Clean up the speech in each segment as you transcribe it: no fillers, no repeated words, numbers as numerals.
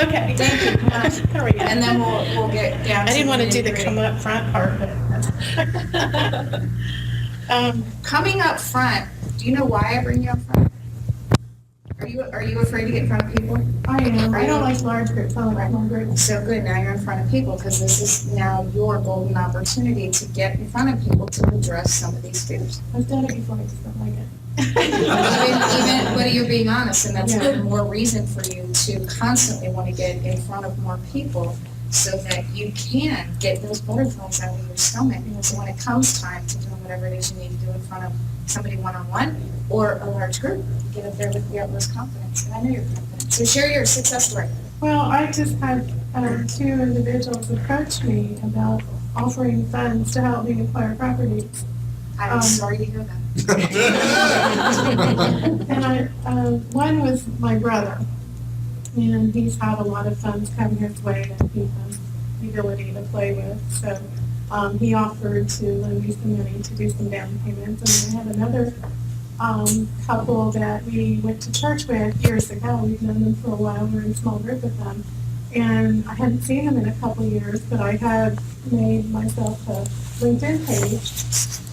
Okay. Thank you. Come on. There we go. And then we'll get down to I didn't want to do the nitty-gritty. come up front part, but. Coming up front, do you know why I bring you up front? Are you afraid to get in front of people? I am. I don't like large groups. I like small groups. So good, now you're in front of people, because this is now your golden opportunity to get in front of people to address some of these fears. I've done it before. I just don't like it. Even, but you're being honest, and that's Yeah. even more reason for you to constantly want to get in front of more people so that you can get those butterflies out of your stomach. And so when it comes time to doing whatever it is you need to do in front of somebody one-on-one or a large group, you get up there with the utmost confidence, and I know you're confident. So share your success story. Well, I just had 2 individuals approach me about offering funds to help me acquire properties. I'm sorry to hear that. And one was my brother, and he's had a lot of funds come his way that he has the ability to play with. So he offered to lend me some money to do some down payments. And I had another couple that we went to church with years ago. We've known them for a while. We're in a small group with them. And I hadn't seen them in a couple of years, but I had made myself a LinkedIn page.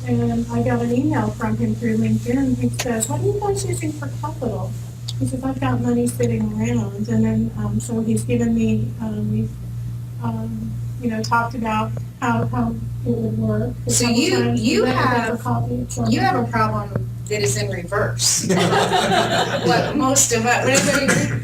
And I got an email from him through LinkedIn. He says, "What are you guys using for capital?" He says, "I've got money sitting around." And then, so he's given me, we've, talked about how it would work. So you have a problem that is in reverse. What most of us,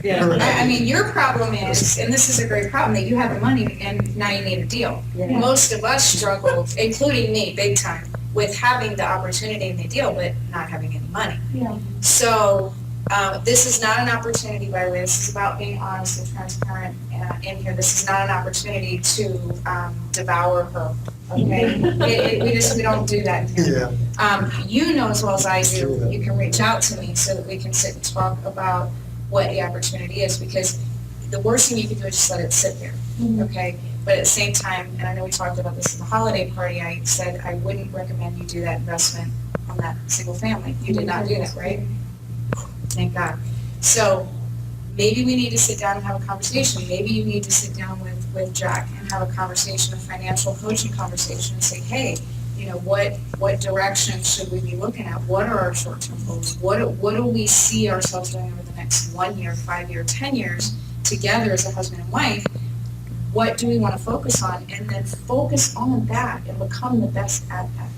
I mean, your problem is, and this is a great problem, that you have the money and now you need a deal. Yeah. Most of us struggle, including me, big time, with having the opportunity and the deal, but not having any money. Yeah. So this is not an opportunity, by the way. This is about being honest and transparent in here. This is not an opportunity to devour her. Okay, we don't do that here. You know as well as I do. You can reach out to me so that we can sit and talk about what the opportunity is. Because the worst thing you can do is just let it sit there. Mhm. Okay. But at the same time, and I know we talked about this at the holiday party, I said I wouldn't recommend you do that investment on that single family. You did not do that, right? Thank God. So maybe we need to sit down and have a conversation. Maybe you need to sit down with Jack and have a conversation, a financial coaching conversation, and say, hey, what direction should we be looking at? What are our short-term goals? What do we see ourselves doing over the next 1 year, 5 year, 10 years together as a husband and wife? What do we want to focus on? And then focus on that and become the best at that.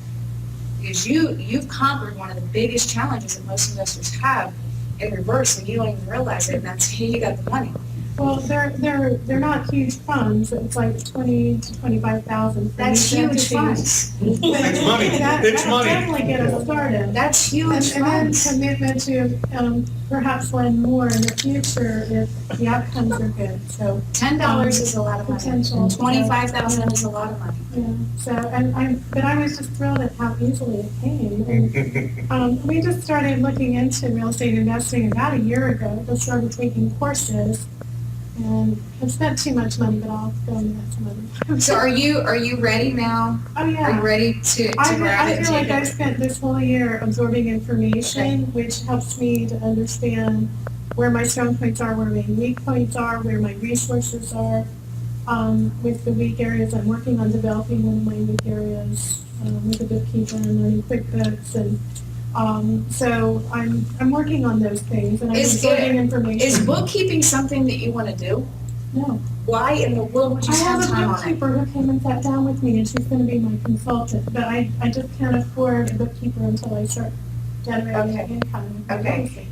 Because you've conquered one of the biggest challenges that most investors have in reverse, and you don't even realize it, and that's how you got the money. Well, they're not huge funds. It's like 20 to 25,000. That's huge funds. It's money. It's money. Definitely get us started. That's huge And then funds. commitment to perhaps lend more in the future if the outcomes are good. So $10 is a lot of money. potential. 25,000 is a lot of money. Yeah. So but I was just thrilled at how easily it came. And we just started looking into real estate investing about a year ago. Just started taking courses. And I've spent too much money, but I'll go into that some other time. So are you ready now? Oh, yeah. Are you ready to grab it I and feel like take I've it? spent this whole year absorbing information, which helps me to understand where my strong points are, where my weak points are, where my resources are. With the weak areas, I'm working on developing one of my weak areas with a bookkeeper and learning QuickBooks, and so I'm working on those things, and I'm absorbing information. Is bookkeeping something that you want to do? No. Why in the world would you I spend have a time on it? bookkeeper who came and sat down with me, and she's going to be my consultant. But I just can't afford a bookkeeper until I start generating Okay. income. Okay.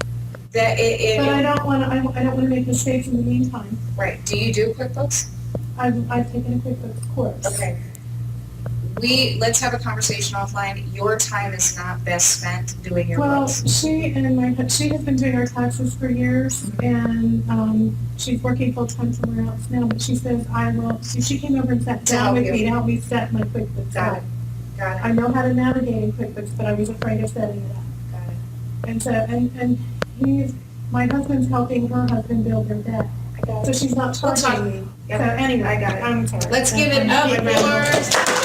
But I don't want to make mistakes in the meantime. Right. Do you do QuickBooks? I've taken a QuickBooks course. Okay. Let's have a conversation offline. Your time is not best spent doing your Well, books. she has been doing our taxes for years, and she's working full time somewhere else now. But she says I will. She came over and sat To down help with you. me to help me set my QuickBooks Got up. it. Got it. I know how to navigate in QuickBooks, but I was afraid of setting it up. Got it. And so, and my husband's helping her husband build their debt. I got So it. she's not We'll talk. charging me. Yep. So anyway, I got it. I'm sorry. Let's give it up Thank you. for